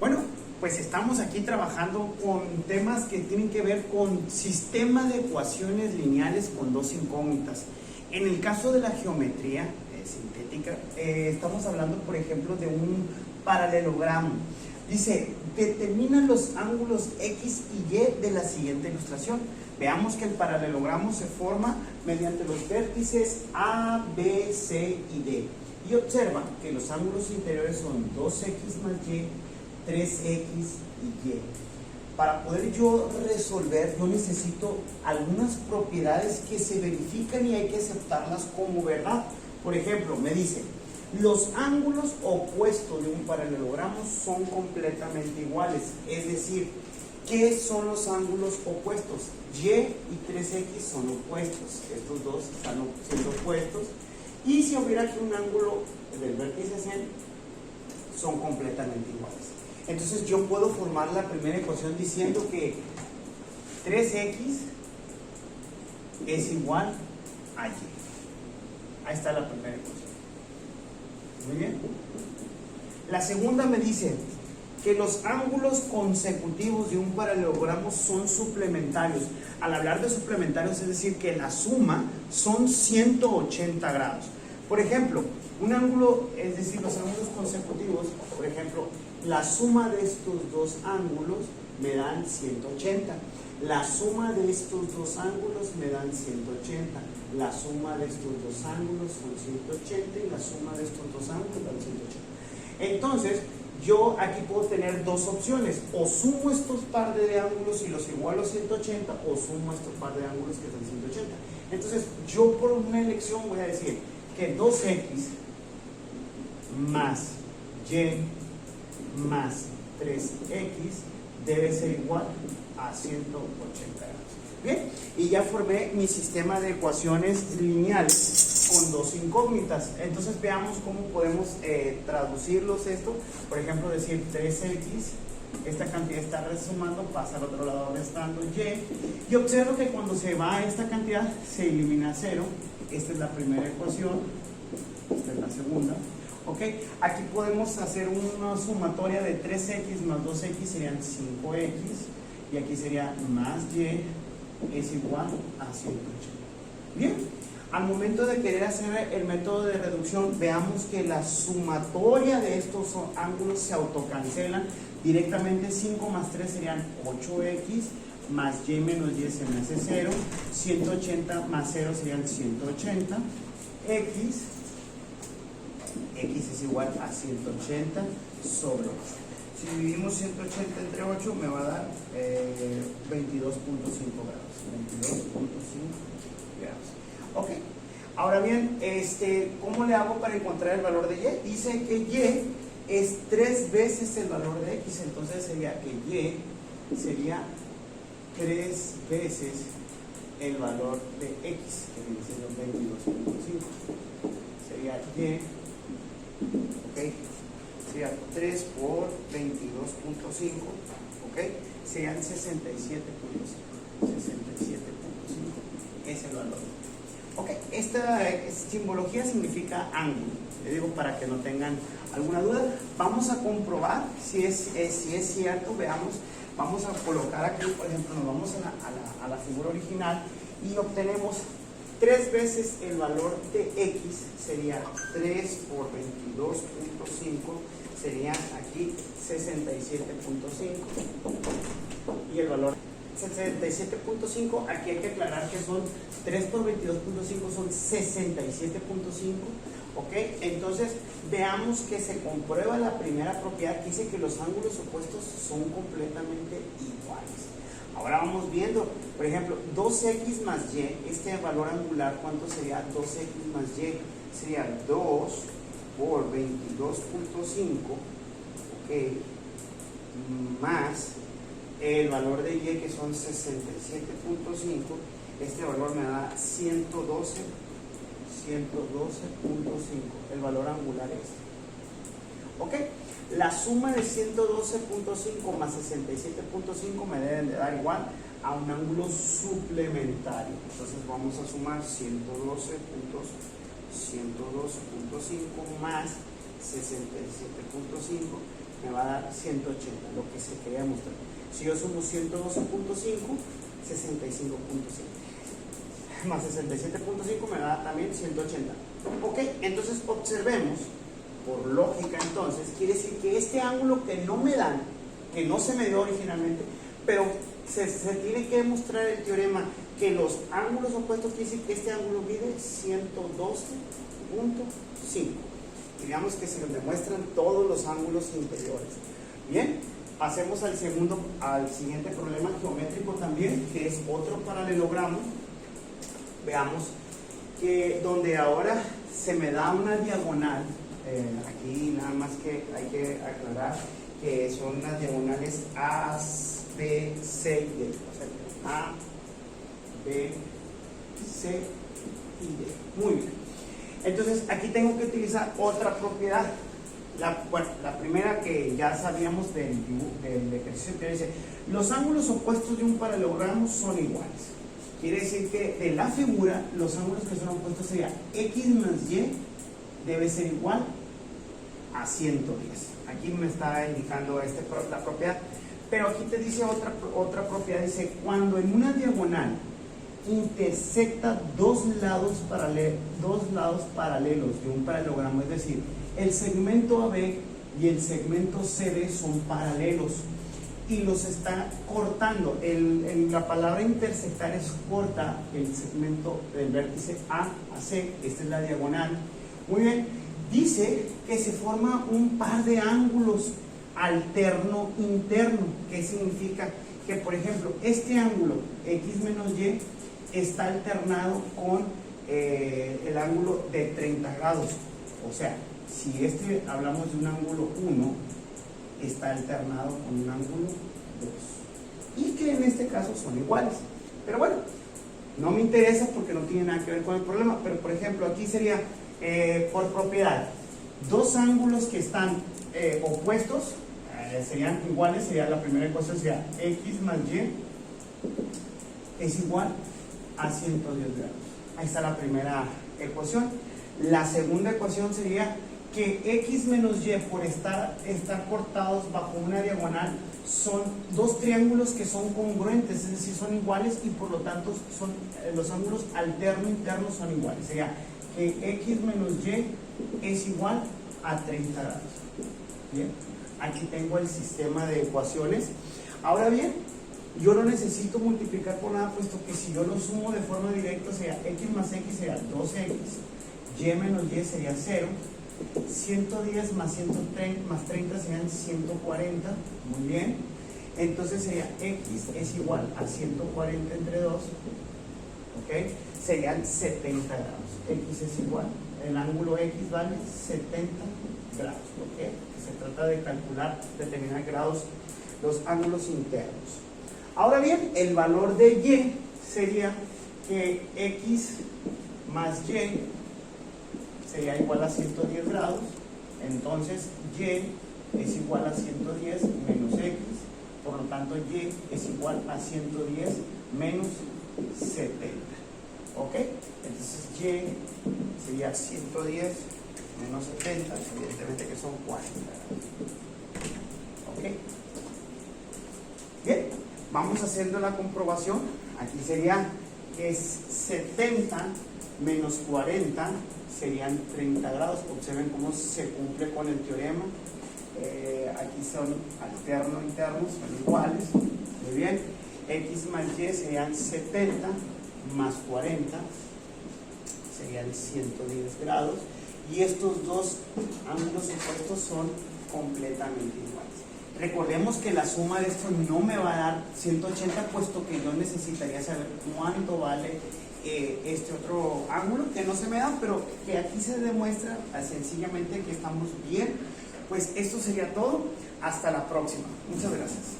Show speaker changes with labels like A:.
A: Bueno, pues estamos aquí trabajando con temas que tienen que ver con sistema de ecuaciones lineales con dos incógnitas. En el caso de la geometría sintética, estamos hablando, por ejemplo, de un paralelogramo. Dice, determina los ángulos X y Y de la siguiente ilustración. Veamos que el paralelogramo se forma mediante los vértices A, B, C y D. Y observa que los ángulos interiores son 2X más Y, 3X y Y. Para poder yo resolver, yo necesito algunas propiedades que se verifican y hay que aceptarlas como verdad. Por ejemplo, me dice, los ángulos opuestos de un paralelogramo son completamente iguales. Es decir, ¿qué son los ángulos opuestos? Y y 3X son opuestos. Estos dos están siendo opuestos. Y si hubiera aquí un ángulo del vértice C, son completamente iguales. Entonces yo puedo formar la primera ecuación diciendo que 3X es igual a Y. Ahí está la primera ecuación. Muy bien. La segunda me dice que los ángulos consecutivos de un paralelogramo son suplementarios. Al hablar de suplementarios, es decir, que la suma son 180 grados. Por ejemplo, un ángulo, es decir, los ángulos consecutivos, por ejemplo, la suma de estos dos ángulos me dan 180. La suma de estos dos ángulos me dan 180. La suma de estos dos ángulos son 180 y la suma de estos dos ángulos dan 180. Entonces, yo aquí puedo tener dos opciones. O sumo estos par de ángulos y los igualo a 180 o sumo estos par de ángulos que dan 180. Entonces, yo por una elección voy a decir que 2X más Y más 3X debe ser igual a 180 grados. Bien, y ya formé mi sistema de ecuaciones lineales con dos incógnitas. Entonces veamos cómo podemos traducirlos esto. Por ejemplo, decir 3X, esta cantidad está resumando, pasa al otro lado restando Y. Y observo que cuando se va esta cantidad, se elimina 0. Esta es la primera ecuación, esta es la segunda. Ok, aquí podemos hacer una sumatoria de 3X más 2X serían 5X y aquí sería más Y es igual a 180. Bien, al momento de querer hacer el método de reducción, veamos que la sumatoria de estos ángulos se autocancelan. Directamente 5 más 3 serían 8X más Y menos Y se me hace 0. 180 más 0 serían 180. X es igual a 180 sobre 8. Si dividimos 180 entre 8 me va a dar 22.5 grados. 22.5 grados. Ok. Ahora bien, ¿cómo le hago para encontrar el valor de Y? Dice que Y es 3 veces el valor de X. Entonces sería que Y sería 3 veces el valor de X, que viene siendo 22.5. Sería Y. Ok, sería 3 por 22.5, ok, serían 67.5. 67.5 es el valor. Ok, esta simbología significa ángulo. Le digo para que no tengan alguna duda. Vamos a comprobar si es cierto. Veamos, vamos a colocar aquí, por ejemplo, nos vamos a la figura original y obtenemos 3 veces el valor de X, sería 3 por 22.5, sería aquí 67.5. Y el valor 67.5, aquí hay que aclarar que son 3 por 22.5 son 67.5. Ok, entonces veamos que se comprueba la primera propiedad que dice que los ángulos opuestos son completamente iguales. Ahora vamos viendo, por ejemplo, 2X más Y, este valor angular, ¿cuánto sería 2X más Y? Sería 2 por 22.5, ok, más el valor de Y, que son 67.5, este valor me da 112.5, el valor angular es. Ok, la suma de 112.5 más 67.5 me deben de dar igual a un ángulo suplementario. Entonces vamos a sumar 112.5 más 67.5 me va a dar 180, lo que se quería mostrar. Si yo sumo 112.5, 65.5 más 67.5 me da también 180. Ok, entonces observemos, por lógica entonces, quiere decir que este ángulo que no me dan, que no se me dio originalmente, pero se tiene que demostrar el teorema que los ángulos opuestos, quiere decir que este ángulo mide 112.5. Digamos que se nos demuestran todos los ángulos interiores. Bien, pasemos al siguiente problema geométrico también, que es otro paralelogramo. Veamos que donde ahora se me da una diagonal, aquí nada más que hay que aclarar que son unas diagonales A, B, C y D, o sea, A, B, C y D. Muy bien. Entonces aquí tengo que utilizar otra propiedad. La primera que ya sabíamos del ejercicio, que dice: los ángulos opuestos de un paralelogramo son iguales. Quiere decir que de la figura, los ángulos que son opuestos sería X más Y debe ser igual a 110. Aquí me está indicando la propiedad. Pero aquí te dice otra propiedad. Dice: cuando en una diagonal intersecta dos lados paralelos de un paralelogramo, es decir, el segmento AB y el segmento CD son paralelos y los está cortando. La palabra intersectar es corta el segmento del vértice A a C. Esta es la diagonal. Muy bien. Dice que se forma un par de ángulos alterno-interno. ¿Qué significa? Que, por ejemplo, este ángulo X menos Y está alternado con el ángulo de 30 grados. O sea, si hablamos de un ángulo 1, está alternado con un ángulo 2. Y que en este caso son iguales. Pero bueno, no me interesa porque no tiene nada que ver con el problema. Pero, por ejemplo, aquí sería, por propiedad, dos ángulos que están opuestos, serían iguales. Sería la primera ecuación, sería X más Y es igual a 110 grados. Ahí está la primera ecuación. La segunda ecuación sería que X menos Y, por estar cortados bajo una diagonal, son dos triángulos que son congruentes, es decir, son iguales, y por lo tanto los ángulos alterno-internos son iguales. Sería que X menos Y es igual a 30 grados. Bien, aquí tengo el sistema de ecuaciones. Ahora bien, yo no necesito multiplicar por nada, puesto que si yo lo sumo de forma directa, sería X más X sería 2X, Y menos Y sería 0, 110 más 130 más 30 serían 140. Muy bien, entonces sería X es igual a 140 entre 2, ¿ok? Serían 70 grados. X es igual, el ángulo X vale 70 grados, ¿ok? Se trata de calcular, determinar grados, los ángulos internos. Ahora bien, el valor de Y sería que X más Y sería igual a 110 grados. Entonces Y es igual a 110 menos X, por lo tanto Y es igual a 110 menos 70. ¿Ok? Entonces Y sería 110 menos 70, evidentemente que son 40 grados. ¿Ok? Bien, vamos haciendo la comprobación. Aquí sería que es 70 menos 40 serían 30 grados. Observen cómo se cumple con el teorema. Aquí son alterno-internos, son iguales. Muy bien. X más Y serían 70 más 40 serían 110 grados. Y estos dos ángulos opuestos son completamente iguales. Recordemos que la suma de esto no me va a dar 180, puesto que yo necesitaría saber cuánto vale este otro ángulo, que no se me da, pero que aquí se demuestra sencillamente que estamos bien. Pues esto sería todo. Hasta la próxima. Muchas gracias.